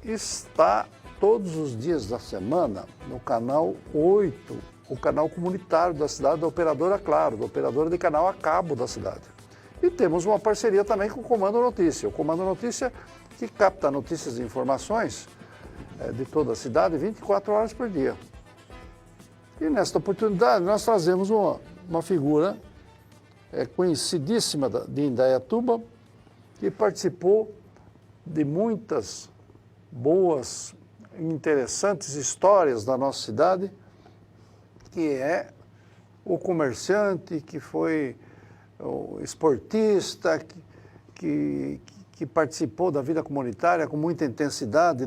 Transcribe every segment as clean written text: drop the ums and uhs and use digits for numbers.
está todos os dias da semana no canal 8, o canal comunitário da cidade, da operadora Claro, da operadora de canal a cabo da cidade. E temos uma parceria também com o Comando Notícia. O Comando Notícia que capta notícias e informações de toda a cidade 24 horas por dia. E nesta oportunidade nós trazemos uma figura conhecidíssima de Indaiatuba, que participou de muitas boas, interessantes histórias da nossa cidade, que é o comerciante, que foi o esportista, que participou da vida comunitária com muita intensidade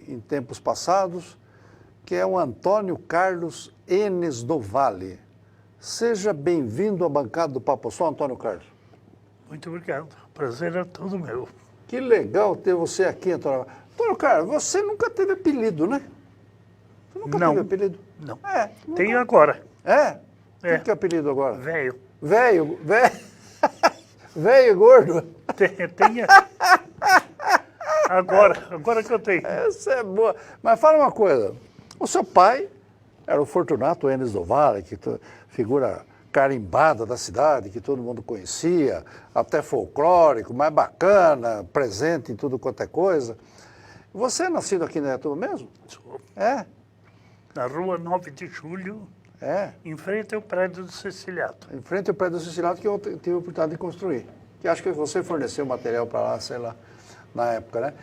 em tempos passados, que é o Antônio Carlos Enes do Vale. Seja bem-vindo à bancada do Papo Só, Antônio Carlos. Muito obrigado. O prazer é todo meu. Que legal ter você aqui, Antônio. Antônio Carlos, você nunca teve apelido, né? Você nunca teve apelido? Não. Nunca... Tenho agora. É? O que é apelido agora? Velho. Velho? Velho e gordo? Tenho. Agora que eu tenho. Essa é boa. Mas fala uma coisa. O seu pai era o Fortunato Enes do Vale, figura carimbada da cidade, que todo mundo conhecia, até folclórico, mais bacana, presente em tudo quanto é coisa. Você é nascido aqui em Indaiatuba mesmo? Sou. É? Na rua 9 de Julho, em frente ao prédio do Ceciliato. Em frente ao prédio do Ceciliato, que eu tive a oportunidade de construir. Que acho que você forneceu material para lá, sei lá, na época, né?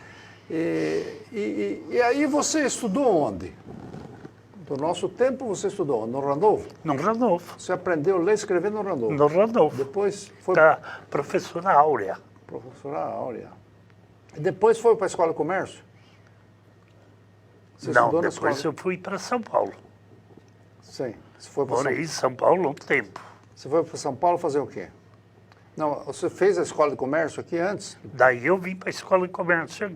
E aí você estudou onde? Do nosso tempo você estudou no Randolfo? No Randolfo. Você aprendeu a ler e escrever no Randolfo? No Randolfo. Depois foi... Da professora Áurea. Professora Áurea. E depois foi para a Escola de Comércio? Você não, depois eu fui para São Paulo. Sim. Você foi para Morei em São Paulo um tempo. Você foi para São Paulo fazer o quê? Não, você fez a Escola de Comércio aqui antes? Daí eu vim para a Escola de Comércio.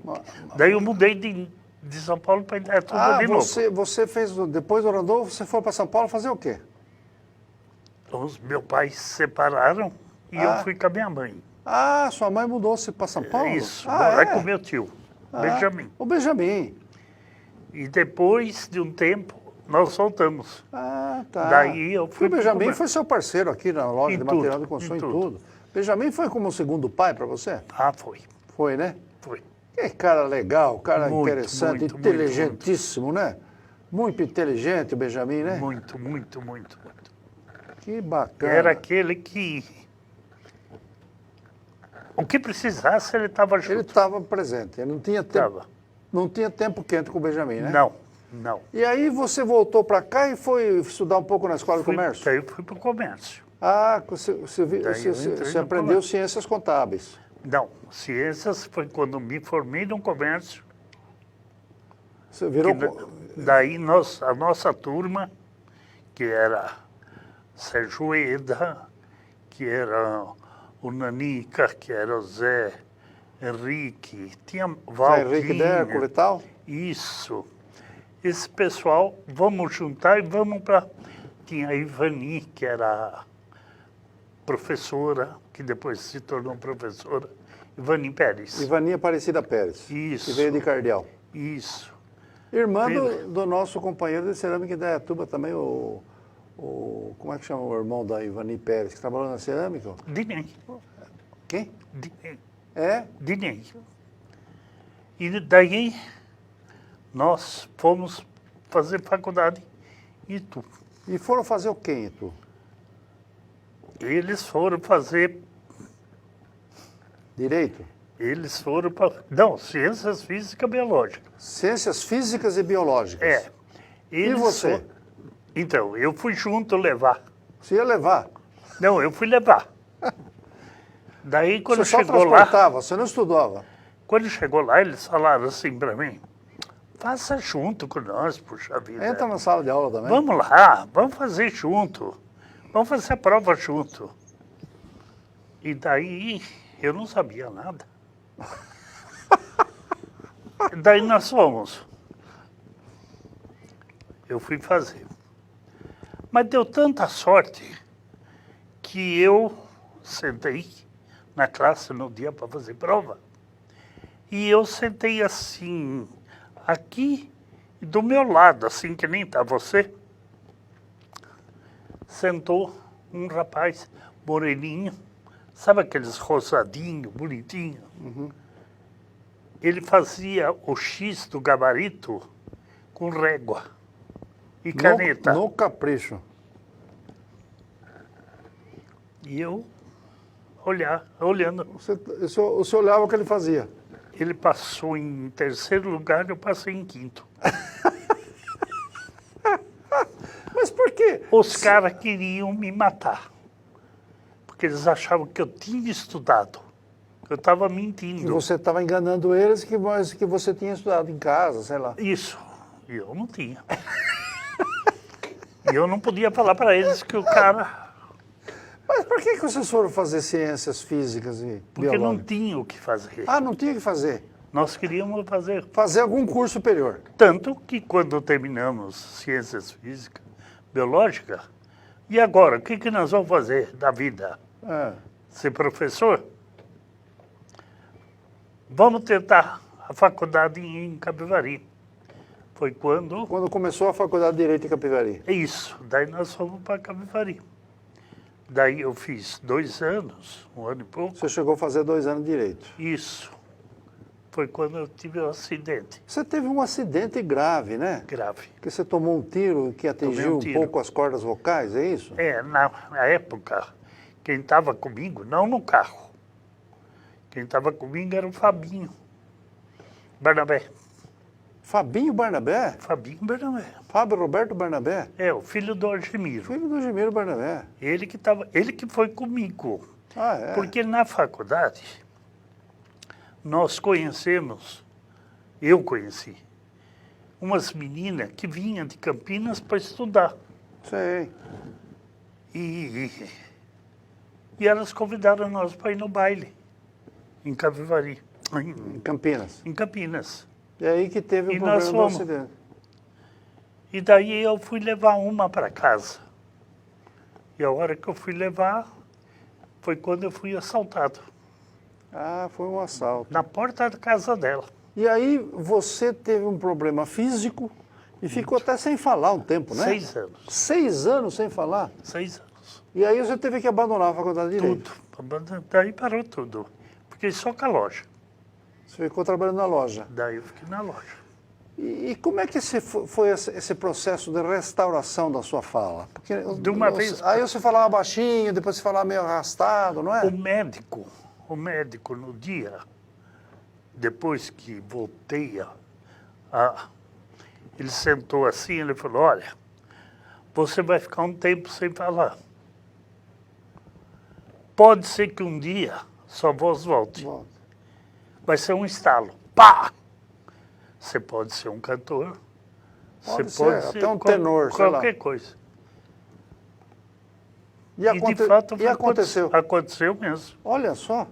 Daí eu mudei de São Paulo para Indaiatuba de novo. Você fez, depois do Randolfo, você foi para São Paulo fazer o quê? Os meus pais se separaram e eu fui com a minha mãe. Ah, sua mãe mudou-se para São Paulo? Isso, morar com meu tio, Benjamin. O Benjamin. E depois de um tempo, nós voltamos. Ah, tá. Daí eu fui. O Benjamin foi seu parceiro aqui na loja de material de construção e tudo. Benjamin foi como um segundo pai para você? Ah, foi. Foi, né? Foi. Que cara legal, cara muito, interessante, muito, inteligentíssimo, né? Muito inteligente o Benjamin, né? Muito. Que bacana. Era aquele que... O que precisasse, ele estava junto. Ele estava presente, ele não tinha tempo. Não tinha tempo quente com o Benjamin, né? Não. E aí você voltou para cá e foi estudar um pouco na Escola de Comércio? Daí eu fui para o comércio. Ah, você aprendeu ciências contábeis. Não, ciências foi quando me formei no comércio. Você virou... Daí a nossa turma, que era Sérgio Eda, que era o Nanica, que era o Zé Henrique, tinha Valquinho. Zé Henrique Dérculo e tal? Isso. Esse pessoal, vamos juntar e vamos para... Tinha a Ivani, que era professora, que depois se tornou professora, Ivani Pérez. Ivani Aparecida Pérez. Isso. Que veio de Cardeal. Isso. Irmã do nosso companheiro de cerâmica em Indaiatuba também, como é que chama o irmão da Ivani Pérez, que trabalhou na cerâmica? Dinei. Quem? Dinei. É? Dinei. E daí nós fomos fazer faculdade em Itu. E foram fazer o quê em Itu? Eles foram fazer... Direito? Eles foram para... Não, ciências físicas e biológicas. Ciências físicas e biológicas. É. E você? Então, eu fui junto levar. Você ia levar? Não, eu fui levar. Daí, quando você chegou só transportava, você não estudava? Quando chegou lá, eles falaram assim para mim, faça junto com nós, puxa vida. Entra na sala de aula também. Vamos lá, vamos fazer junto. Vamos fazer a prova junto. E daí, eu não sabia nada. Daí nós fomos. Eu fui fazer. Mas deu tanta sorte que eu sentei na classe no dia para fazer prova. E eu sentei assim, aqui do meu lado, assim que nem está você, sentou um rapaz moreninho, sabe aqueles rosadinhos, bonitinhos? Uhum. Ele fazia o X do gabarito com régua e caneta. No capricho. E eu olhando. O senhor olhava o que ele fazia. Ele passou em terceiro lugar, eu passei em quinto. Mas por quê? Os caras queriam me matar, porque eles achavam que eu tinha estudado, que eu estava mentindo. Que você estava enganando eles, que você tinha estudado em casa, sei lá. Isso, e eu não tinha. E eu não podia falar para eles que o cara... Mas por que vocês foram fazer ciências físicas e Porque biológicas? não tinha o que fazer. Ah, não tinha o que fazer. Nós queríamos fazer. Fazer algum curso superior. Tanto que quando terminamos ciências físicas, biológica, e agora, o que nós vamos fazer da vida? É. Ser professor? Vamos tentar a faculdade em Capivari. Foi quando... Quando começou a faculdade de Direito em Capivari. É isso, daí nós fomos para Capivari. Daí eu fiz 2 anos, 1 ano e pouco. Você chegou a fazer 2 anos de Direito. Isso. Foi quando eu tive um acidente Você teve um acidente grave, né? grave. Que você tomou um tiro que atingiu um tiro. pouco as cordas vocais, é isso? É, na época, quem estava comigo, não no carro, quem estava comigo era o Fabinho Barnabé. Fabinho Barnabé? Fabinho Barnabé. Fábio Roberto Barnabé? É, o filho do Argemiro. Filho do Gemiro Barnabé. Ele que foi comigo. Ah, é? Porque na faculdade, nós conhecemos, eu conheci, umas meninas que vinham de Campinas para estudar. Sei. E elas convidaram nós para ir no baile, em Capivari, Em Campinas. em Campinas. E aí que teve o E problema nós do fomos. acidente. E daí eu fui levar uma para casa. E a hora que eu fui levar, foi quando eu fui assaltado, Ah, foi um assalto. na porta da casa dela. E aí você teve um problema físico e ficou até sem falar um tempo, né? 6 anos. 6 anos sem falar? 6 anos. E aí você teve que abandonar a faculdade de Direito. Tudo. Daí parou tudo. Fiquei só com a loja. Você ficou trabalhando na loja. Daí eu fiquei na loja. E como é que foi esse processo de restauração da sua fala? Porque De uma vez- aí você falava baixinho, depois você falava meio arrastado, não é? O médico no dia, depois que voltei ele sentou assim, ele falou, olha, você vai ficar um tempo sem falar. Pode ser que um dia sua voz volte. Volta. Vai ser um estalo. Pá! Você pode ser um cantor. Pode Você ser, pode ser até um tenor, sei lá. qualquer coisa. E, E de fato aconteceu. Aconteceu mesmo. Olha só.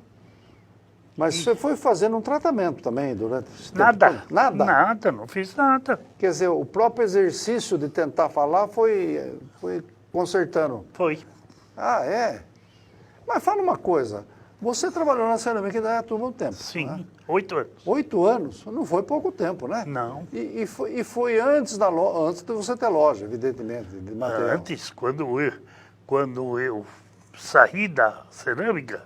Mas você foi fazendo um tratamento também durante esse tempo Nada. todo? Nada? Nada, não fiz nada. Quer dizer, o próprio exercício de tentar falar foi consertando. Foi. Ah, é? Mas fala uma coisa. Você trabalhou na Cerâmica da Turma um tempo. Sim, Né? 8 anos. 8 anos? Não foi pouco tempo, né? Não. E foi antes antes de você ter loja, evidentemente, de material. Antes, quando eu saí da cerâmica,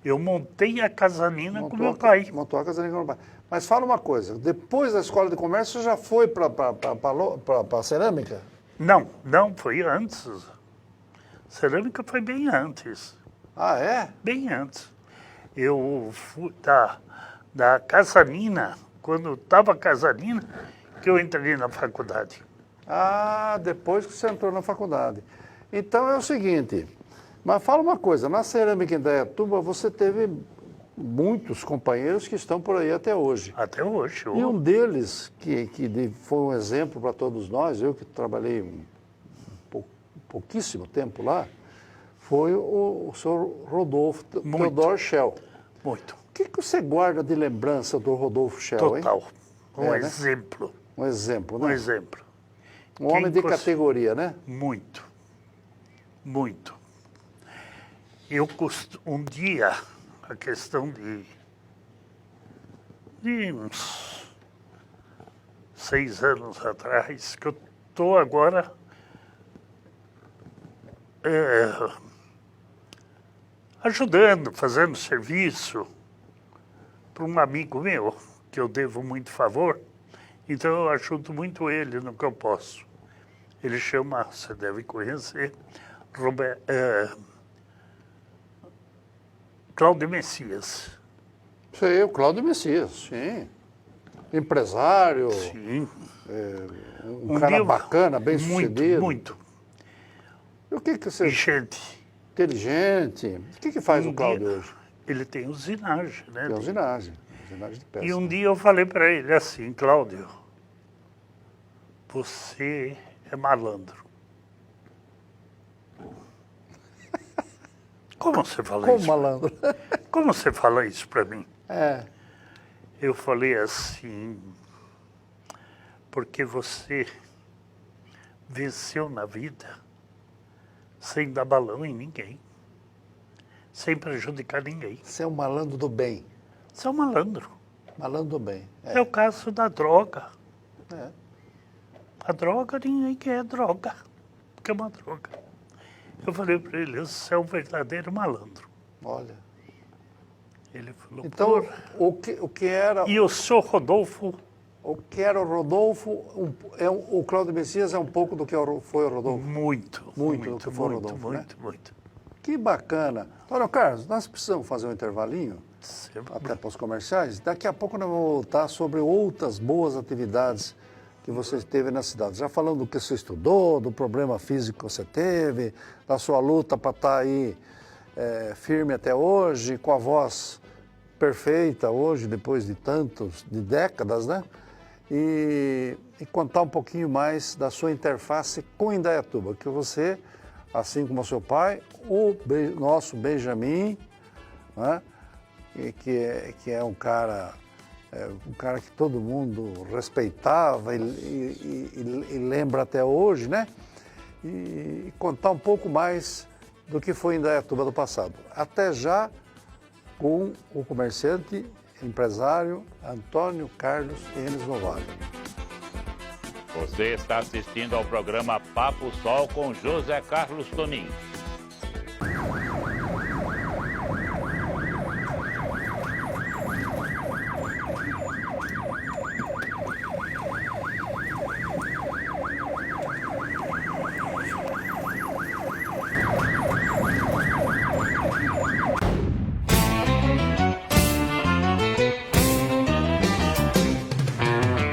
eu montei a Casanina com meu pai. Montou a Casanina com meu pai. Mas fala uma coisa, depois da escola de comércio, você já foi para a cerâmica? Não, foi antes. Cerâmica foi bem antes. Ah, é? Bem antes. Eu fui da Casanina, quando estava Casanina, que eu entrei na faculdade. Ah, depois que você entrou na faculdade. Então é o seguinte, mas fala uma coisa, na Cerâmica em Indaiatuba você teve muitos companheiros que estão por aí até hoje. Até hoje. E um deles, que foi um exemplo para todos nós, eu que trabalhei pouquíssimo tempo lá, foi o senhor Rodolfo Theodor Schell. Muito. O que você guarda de lembrança do Rodolfo Schell, Total. hein? Um né? exemplo. Um exemplo, Um né? exemplo. Um homem de categoria, né? Muito. Muito. Um dia, a questão de uns 6 anos atrás, que eu estou agora ajudando, fazendo serviço para um amigo meu, que eu devo muito favor, então eu ajudo muito ele no que eu posso. Ele chama, você deve conhecer, Cláudio Messias. Sei, o Cláudio Messias, sim. Empresário, Sim. um cara bacana, bem sucedido. Muito. E o que você... Gente. Inteligente. O que faz o Cláudio hoje? Ele tem usinagem, né? Tem usinagem de pesca. E um dia eu falei para ele assim, Cláudio, você é malandro. Como você fala Como isso? malandro? Como você fala isso para mim? É. Eu falei assim, porque você venceu na vida sem dar balão em ninguém, sem prejudicar ninguém. Você é um malandro do bem. Você é um malandro. Malandro do bem. É o caso da droga. É. A droga, ninguém quer droga, porque é uma droga. Eu falei para ele, você é um verdadeiro malandro. Olha. Ele falou, então, o que era... E o senhor Rodolfo? O que era o Rodolfo, o Cláudio Messias é um pouco do que foi o Rodolfo? Muito do que foi o Rodolfo, muito. Que bacana. Antônio Carlos, nós precisamos fazer um intervalinho, Sempre. até para os comerciais. Daqui a pouco nós vamos voltar sobre outras boas atividades que você teve na cidade. Já falando do que você estudou, do problema físico que você teve, da sua luta para estar aí firme até hoje, com a voz perfeita hoje, depois de décadas, né? E contar um pouquinho mais da sua interface com Indaiatuba, que você, assim como o seu pai, nosso Benjamin, né? que é um cara que todo mundo respeitava e lembra até hoje, né? E contar um pouco mais do que foi Indaiatuba do passado. Até já com o comerciante, empresário Antônio Carlos Enes Novaes. Você está assistindo ao programa Papo Sol com José Carlos Tonin.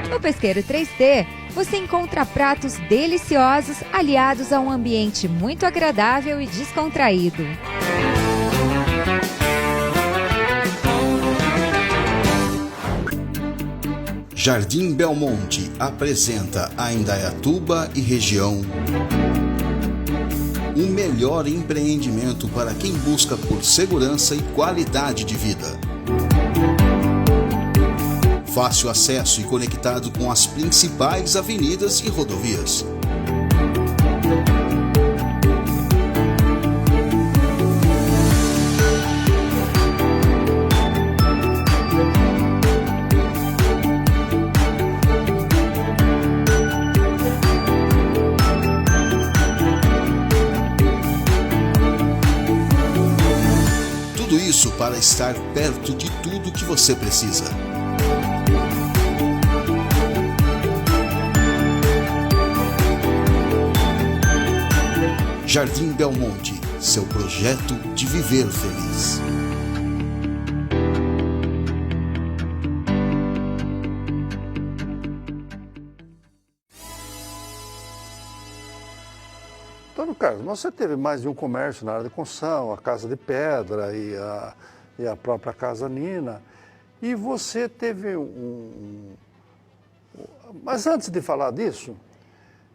No Pesqueiro 3T, você encontra pratos deliciosos aliados a um ambiente muito agradável e descontraído. Jardim Belmonte apresenta a Indaiatuba e região o melhor empreendimento para quem busca por segurança e qualidade de vida. Fácil acesso e conectado com as principais avenidas e rodovias. Tudo isso para estar perto de tudo que você precisa. Jardim Belmonte, seu projeto de viver feliz. Antônio Carlos, você teve mais de um comércio na área de construção, a Casa de Pedra e a própria Casa Nina, e você teve Mas antes de falar disso,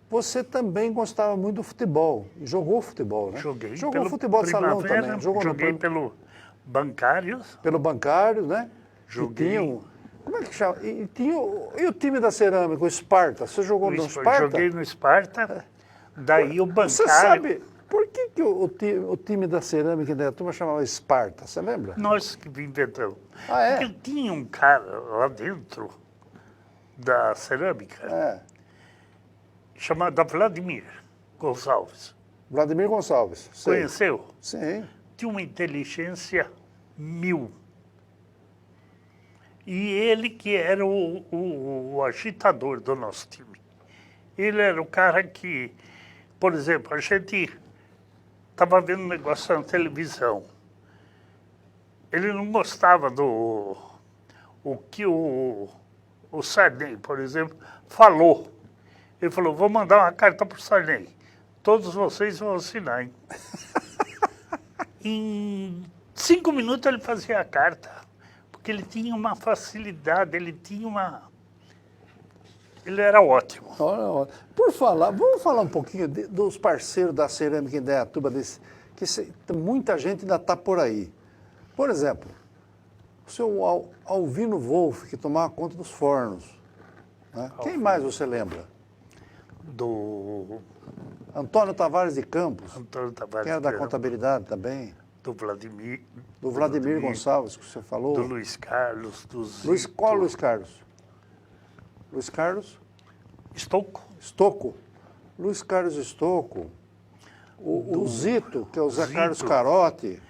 você também gostava muito do futebol, jogou futebol, né? Jogou pelo futebol de salão também. Joguei pelo Bancários. Pelo Bancários, né? Joguei. Como é que chama? E o time da cerâmica, o Esparta? Você jogou no Esparta? Joguei no Esparta, daí o Bancário... Você sabe por que o time da cerâmica da turma chamava Esparta? Você lembra? Nós que inventamos. Ah, é? Porque tinha um cara lá dentro da cerâmica, É. chamada Vladimir Gonçalves. Vladimir Gonçalves. Sei. Conheceu? Sim. Tinha uma inteligência 1000. E ele que era o agitador do nosso time. Ele era o cara que, por exemplo, a gente estava vendo um negócio na televisão. Ele não gostava do o que o Sarney, por exemplo, falou. Ele falou, vou mandar uma carta para o Sarney. Todos vocês vão assinar, hein? Em 5 minutos ele fazia a carta. Porque ele tinha uma facilidade, ele era ótimo. Olha, por falar, vamos falar um pouquinho dos parceiros da cerâmica em Indaiatuba, muita gente ainda está por aí. Por exemplo, o seu Alvino Wolff, que tomava conta dos fornos. Né? Quem mais você lembra? Do Antônio Tavares de Campos, Antônio Tavares, que era da contabilidade também. do Vladimir. Do Vladimir Gonçalves, que você falou. Do Luiz Carlos, do Zito. Qual Luiz Carlos? Luiz Carlos? Estocco. Luiz Carlos Estocco. O Zito, que é o Zé Zito. Carlos Carotti.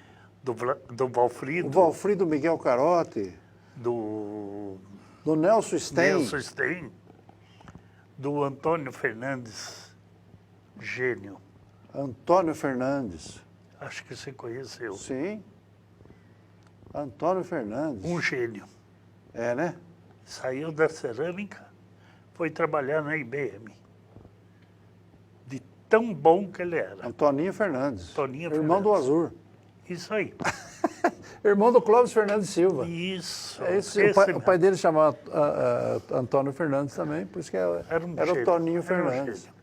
Do Valfrido. O Valfrido Miguel Carotti. Do Nelson Stein. Nelson Stein. Do Antônio Fernandes, gênio. Antônio Fernandes. Acho que você conheceu. Sim. Antônio Fernandes. Um gênio. É, né? Saiu da cerâmica, foi trabalhar na IBM. De tão bom que ele era. Antoninho Fernandes. Toninho Irmão do Fernandes. Azur. Isso aí. Irmão do Clóvis Fernandes Silva. Isso. É isso. esse O pai dele chamava Antônio Fernandes também, por isso que era o gênio, Toninho era um Fernandes. gênio.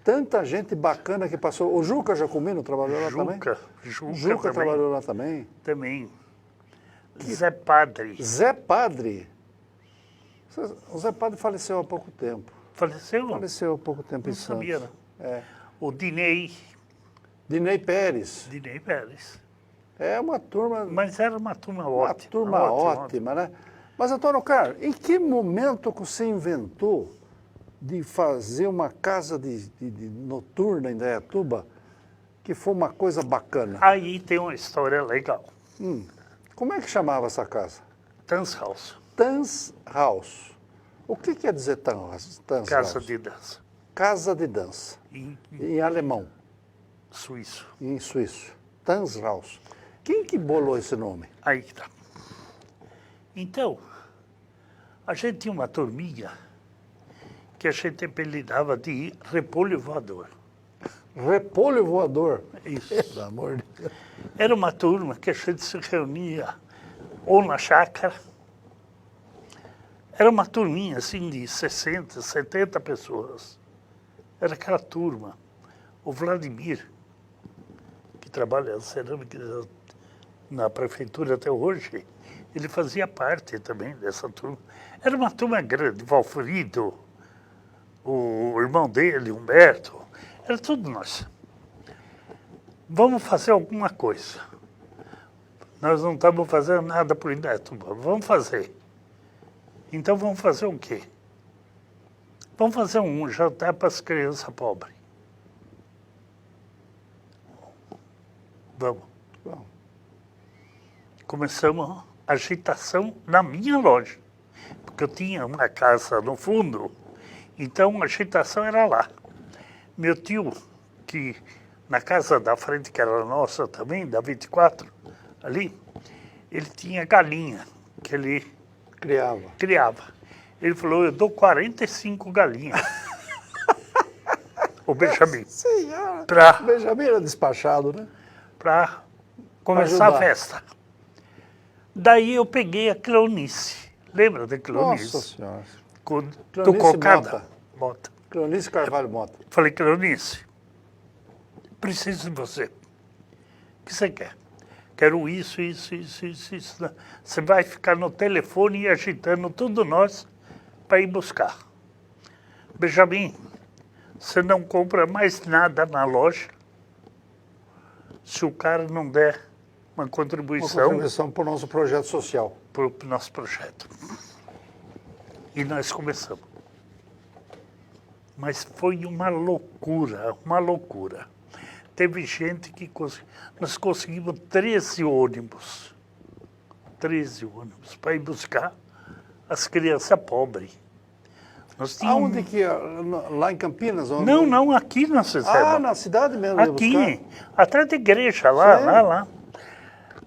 Tanta gente bacana que passou. O Juca Jacomino trabalhou lá também? Juca também. trabalhou lá também. Também. Zé Padre. Zé Padre. O Zé Padre faleceu há pouco tempo. Faleceu? Faleceu há pouco tempo Não em Santos. sabia, não. É. O Dinei Pérez. Pérez. É uma turma... Mas era uma turma Uma ótima. turma ótima, né? Mas, Antônio Carlos, em que momento que você inventou de fazer uma casa de noturna em Indaiatuba que foi uma coisa bacana? Aí tem uma história legal. Como é que chamava essa casa? Tanz House. Tanz House. O que quer dizer Tanz House? Casa de dança. Casa de dança. Em alemão, Suíço. em suíço. Tanz House. Quem que bolou esse nome? Aí tá. Então, a gente tinha uma turminha que a gente apelidava de repolho voador. Repolho voador. Isso. Pelo amor de Deus. Era uma turma que a gente se reunia ou na chácara. Era uma turminha assim de 60, 70 pessoas. Era aquela turma. O Vladimir, que trabalha na cerâmica na prefeitura até hoje, ele fazia parte também dessa turma. Era uma turma grande, Valfrido, o irmão dele, Humberto, era tudo nós. Vamos fazer alguma coisa. Nós não estamos fazendo nada por Indaiatuba, vamos fazer. Então vamos fazer o quê? Vamos fazer um jantar para as crianças pobres. Vamos. Bom, Começamos a agitação na minha loja, porque eu tinha uma casa no fundo, então a agitação era lá. Meu tio, que na casa da frente, que era nossa também, da 24, ali, ele tinha galinha, que ele criava. Ele falou, eu dou 45 galinhas. O Benjamin. senhora. Pra- O Benjamin era despachado, né? Para começar a ajudar. festa. Daí eu peguei a Cleonice. Lembra da Cleonice? Nossa senhora. Do Cleonice Cocada. Bota. Cleonice Carvalho Mota. Falei, Cleonice, preciso de você. O que você quer? Quero isso. Você vai ficar no telefone e agitando tudo nós para ir buscar. Benjamin, você não compra mais nada na loja se o cara não der uma Uma contribuição contribuição para o nosso projeto social. para o nosso projeto. E nós começamos. Mas foi uma loucura, uma loucura. Teve gente que nós conseguimos 13 ônibus para ir buscar as crianças pobres. Nós tínhamos... Aonde que é? Lá em Campinas? Onde... Não, aqui nós fizemos. Ah, na cidade mesmo? ia Aqui, buscar? atrás da igreja, lá, Sério? lá.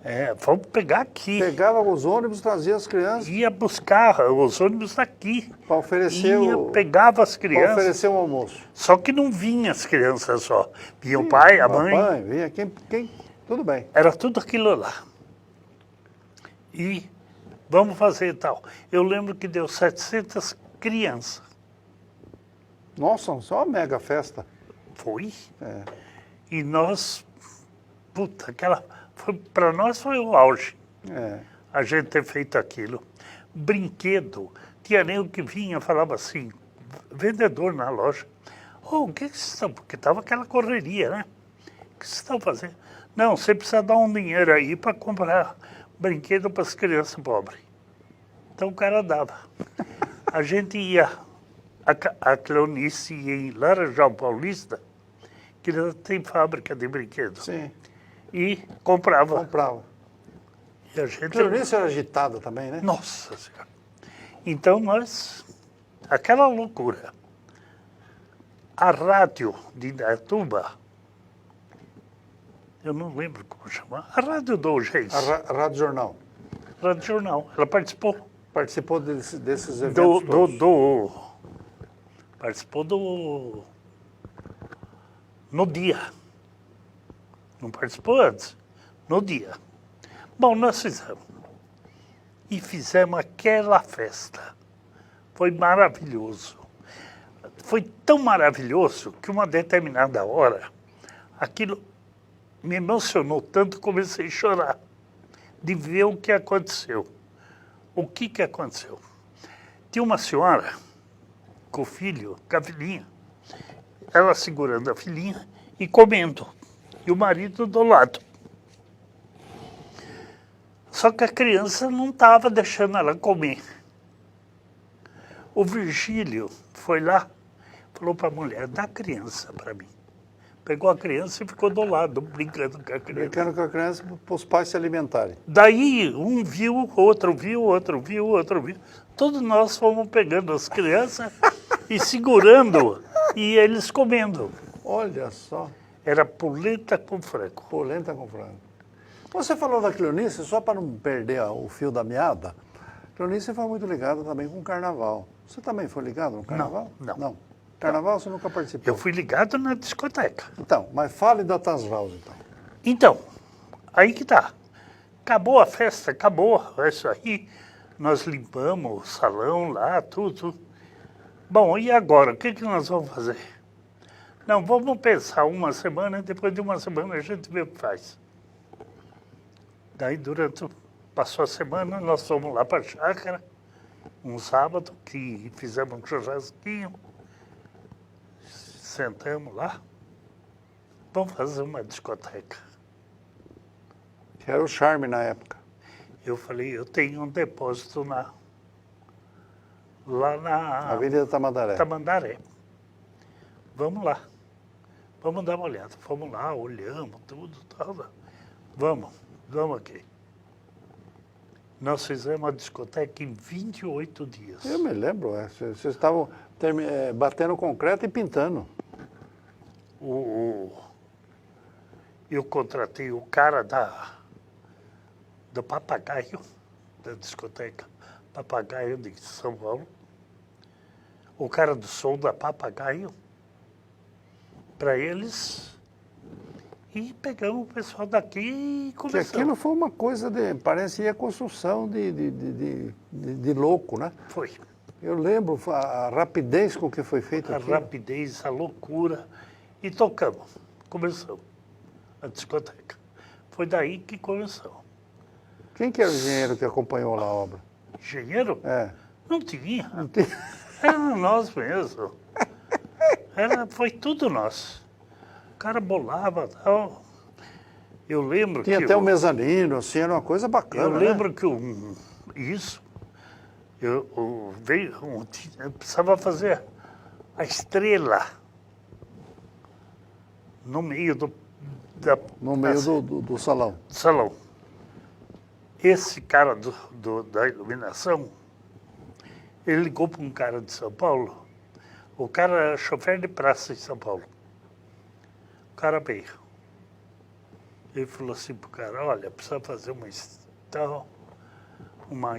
É, vamos pegar aqui. Pegava os ônibus, trazia as crianças Ia buscar os ônibus daqui. para oferecer, Pegava as pra crianças. oferecer um almoço. Só que não vinha as crianças só. Vinha o pai, a mãe. Vinha quem? Tudo bem. Era tudo aquilo lá. E vamos fazer tal. Eu lembro que deu 700 crianças. Nossa, só uma mega festa. Foi. É. E nós, para nós foi o auge. É. A gente ter feito aquilo. Brinquedo. Tinha nego que vinha e falava assim, vendedor na loja. Oh, o que vocês estão... Porque estava aquela correria, né? O que vocês estão fazendo? Não, você precisa dar um dinheiro aí para comprar brinquedo para as crianças pobres. Então o cara dava. A gente ia... A Cleonice ia em Laranjal Paulista, que tem fábrica de brinquedos. Sim, E comprava. comprava. E a gente... Cleonice era agitada também, né? Nossa Senhora. Então nós... Aquela loucura. A rádio de Indaiatuba, eu não lembro como chamar, a rádio do Geis, A Rádio Jornal. Rádio Jornal, ela participou Participou desses eventos todos. participou do... No dia. Não participou antes, no dia. Bom, nós fizemos. E fizemos aquela festa. Foi maravilhoso. Foi tão maravilhoso que uma determinada hora, aquilo me emocionou tanto que comecei a chorar de ver o que aconteceu. O que aconteceu? Tinha uma senhora com o filho, com a filhinha, ela segurando a filhinha e comendo, e o marido do lado. Só que a criança não estava deixando ela comer. O Virgílio foi lá, falou para a mulher, dá a criança para mim. Pegou a criança e ficou do lado, brincando com a criança. Brincando com a criança para os pais se alimentarem. Daí, um viu, outro viu, outro viu, outro viu. Todos nós fomos pegando as crianças e segurando, e eles comendo. Olha só, Era polenta com frango. polenta com frango. Você falou da Cleonice, só para não perder o fio da meada, Cleonice foi muito ligada também com o carnaval. Você também foi ligado no carnaval? Não. Carnaval você nunca participou? Eu fui ligado na discoteca. Então, mas fale da Tasraus, então. Então, aí que tá. Acabou a festa, acabou isso aí. Nós limpamos o salão lá, tudo. Bom, e agora? O que nós vamos fazer? Não, vamos pensar uma semana e depois de uma semana a gente vê o que faz. Daí, passou a semana, nós fomos lá para a chácara, um sábado, que fizemos um churrasquinho, sentamos lá, vamos fazer uma discoteca. Que era o charme na época. Eu falei, eu tenho um depósito lá na Avenida Tamandaré. Tamandaré. Vamos lá, vamos dar uma olhada. Fomos lá, olhamos tudo, tal. Vamos aqui. Nós fizemos a discoteca em 28 dias. Eu me lembro, vocês estavam batendo concreto e pintando. Eu contratei o cara do Papagaio, da discoteca Papagaio de São Paulo, o cara do som da Papagaio, para eles, e pegamos o pessoal daqui e Que começamos. aquilo foi uma coisa parecia construção de louco, né? Foi. Eu lembro a rapidez com que foi feito A aquilo. rapidez, a loucura, e tocamos, começamos a discoteca. Foi daí que começou. Quem que era o engenheiro que acompanhou lá a obra? Engenheiro? É. Não tinha. Não tem- Era nós mesmo. Foi tudo nosso. O cara bolava e tal. Eu lembro Tinha que... até o mezanino, assim, era uma coisa bacana, Eu né? lembro que isso, eu precisava fazer a estrela no meio do salão. salão. Esse cara da iluminação, ele ligou para um cara de São Paulo. O cara era chofer de praça em São Paulo. O cara veio. Ele falou assim pro cara, olha, precisa fazer uma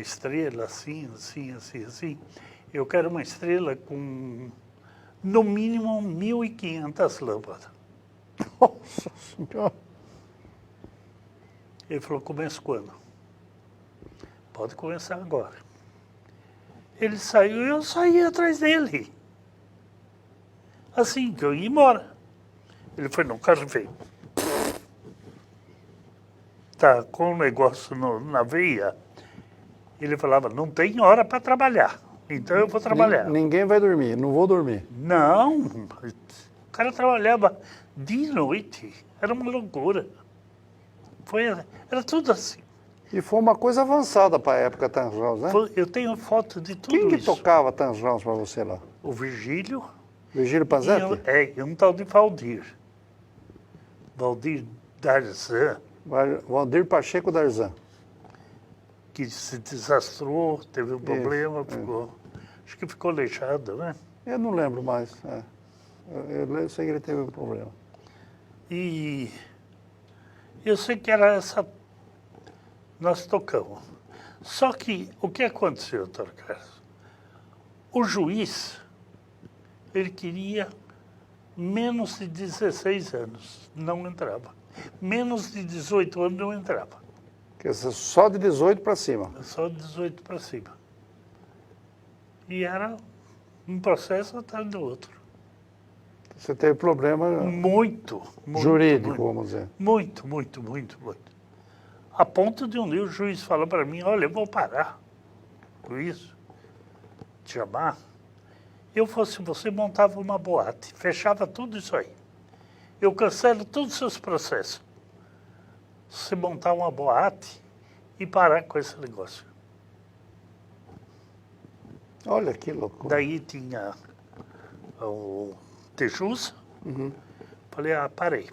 estrela assim, assim, assim, assim. Eu quero uma estrela com, no mínimo, 1.500 lâmpadas. Nossa Senhora! Ele falou, começa quando? Pode começar agora. Ele saiu e eu saí atrás dele. Assim que eu ia embora. Ele foi no carro e veio. Tá com um negócio na veia. Ele falava, não tem hora para trabalhar. Então eu vou trabalhar. Ninguém vai dormir, não vou dormir. Não. O cara trabalhava dia e noite. Era uma loucura. Era tudo assim. E foi uma coisa avançada para a época Tanjals, né? Eu tenho foto de tudo Quem que isso. tocava Tanjals para você lá? O Virgílio. Virgílio Panzetti? E um tal de Valdir. Valdir Darzan, Valdir Pacheco Darzan. que se desastrou, teve um problema, acho que ficou aleijado, né? Eu não lembro mais. Eu sei que ele teve um problema. E eu sei que era essa... Nós tocamos. Só que o que aconteceu, Dr. Carlos? O juiz, ele queria menos de 16 anos, não entrava. Menos de 18 anos não entrava. Quer dizer, só de 18 para cima. Só 18 para cima. E era um processo atrás do outro. Você teve problema Muito jurídico, muito, vamos dizer. Muito. A ponto de um dia o juiz falou para mim, olha, eu vou parar com isso, te chamar. Eu fosse você, montava uma boate, fechava tudo isso aí. Eu cancelo todos os seus processos. Você montar uma boate e parar com esse negócio. Olha que loucura. Daí tinha o Tejusa. Falei, parei.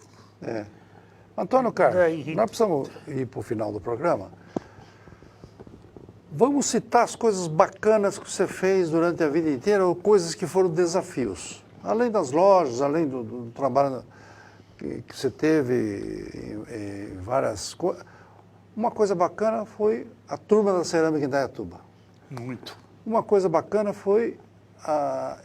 Antônio Carlos, Daí... nós precisamos ir para o final do programa. Vamos citar as coisas bacanas que você fez durante a vida inteira ou coisas que foram desafios. Além das lojas, além do trabalho que você teve em várias coisas. Uma coisa bacana foi a turma da cerâmica em Indaiatuba. Muito. Uma coisa bacana foi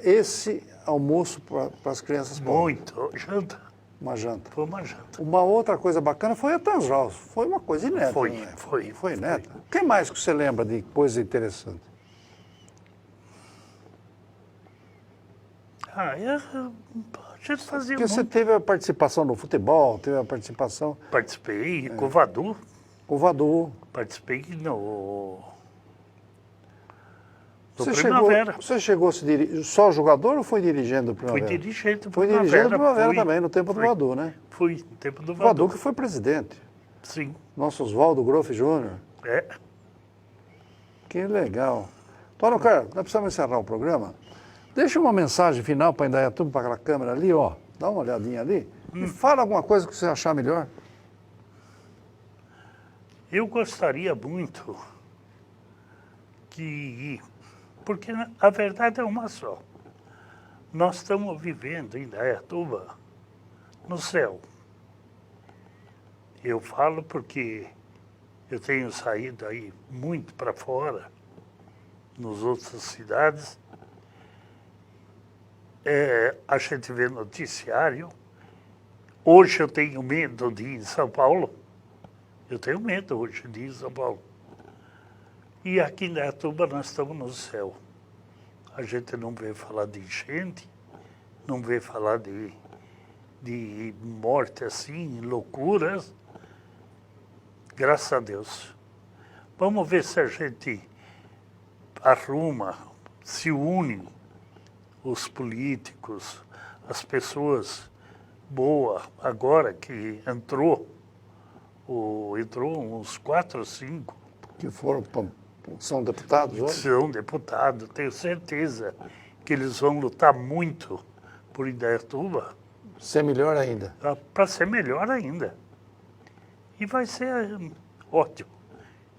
esse almoço para as crianças pobres. Muito. Janta. Uma janta. Foi uma janta. Uma outra coisa bacana foi a Tanjals. Foi uma coisa inédita. Foi inédita. O que mais que você lembra de coisa interessante? A gente fazia Porque você teve a participação no futebol, teve a participação... Participei com o Vadu. O Vadu. Participei no Primavera. Você chegou a se dirigir só jogador ou foi dirigendo o Primavera? Fui dirigente do Foi Primavera. dirigente do Primavera também, no tempo do Vadu, né? Fui, no tempo do O Vadu. Vadu que foi presidente. Sim. Nosso Oswaldo Groff Júnior. Que legal. Antônio Carlos, nós precisamos encerrar o programa. Deixa uma mensagem final para Indaiatuba, para aquela câmera ali, ó. Dá uma olhadinha ali. E fala alguma coisa que você achar melhor. Eu gostaria muito que... Porque a verdade é uma só. Nós estamos vivendo em Indaiatuba no céu. Eu falo porque eu tenho saído aí muito para fora, nas outras cidades. A gente vê noticiário. Hoje eu tenho medo de ir em São Paulo. Eu tenho medo hoje de ir em São Paulo. E aqui em Indaiatuba nós estamos no céu. A gente não vê falar de enchente, não vê falar de morte assim, loucuras. Graças a Deus. Vamos ver se a gente arruma, se une, os políticos, as pessoas boas, agora que entrou uns 4 ou 5. Que foram são deputados hoje? São deputados, tenho certeza que eles vão lutar muito por Indaiatuba Ser melhor ainda. para ser melhor ainda. E vai ser ótimo.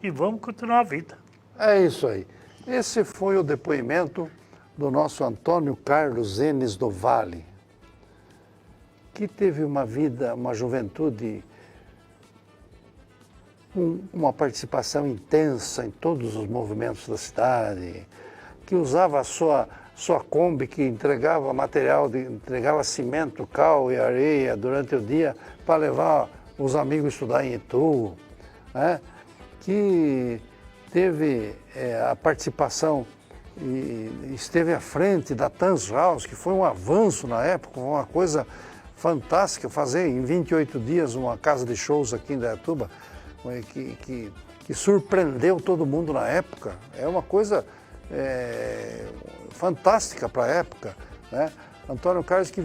E vamos continuar a vida. É isso aí. Esse foi o depoimento do nosso Antônio Carlos Enes do Vale, que teve uma vida, uma juventude, uma participação intensa em todos os movimentos da cidade, que usava a sua Kombi, que entregava material, entregava cimento, cal e areia durante o dia para levar os amigos estudar em Itu, né? Que teve a participação e esteve à frente da Tans House, que foi um avanço na época, foi uma coisa fantástica, fazer em 28 dias uma casa de shows aqui em Indaiatuba, que surpreendeu todo mundo na época. É uma coisa fantástica para a época, né? Antônio Carlos, que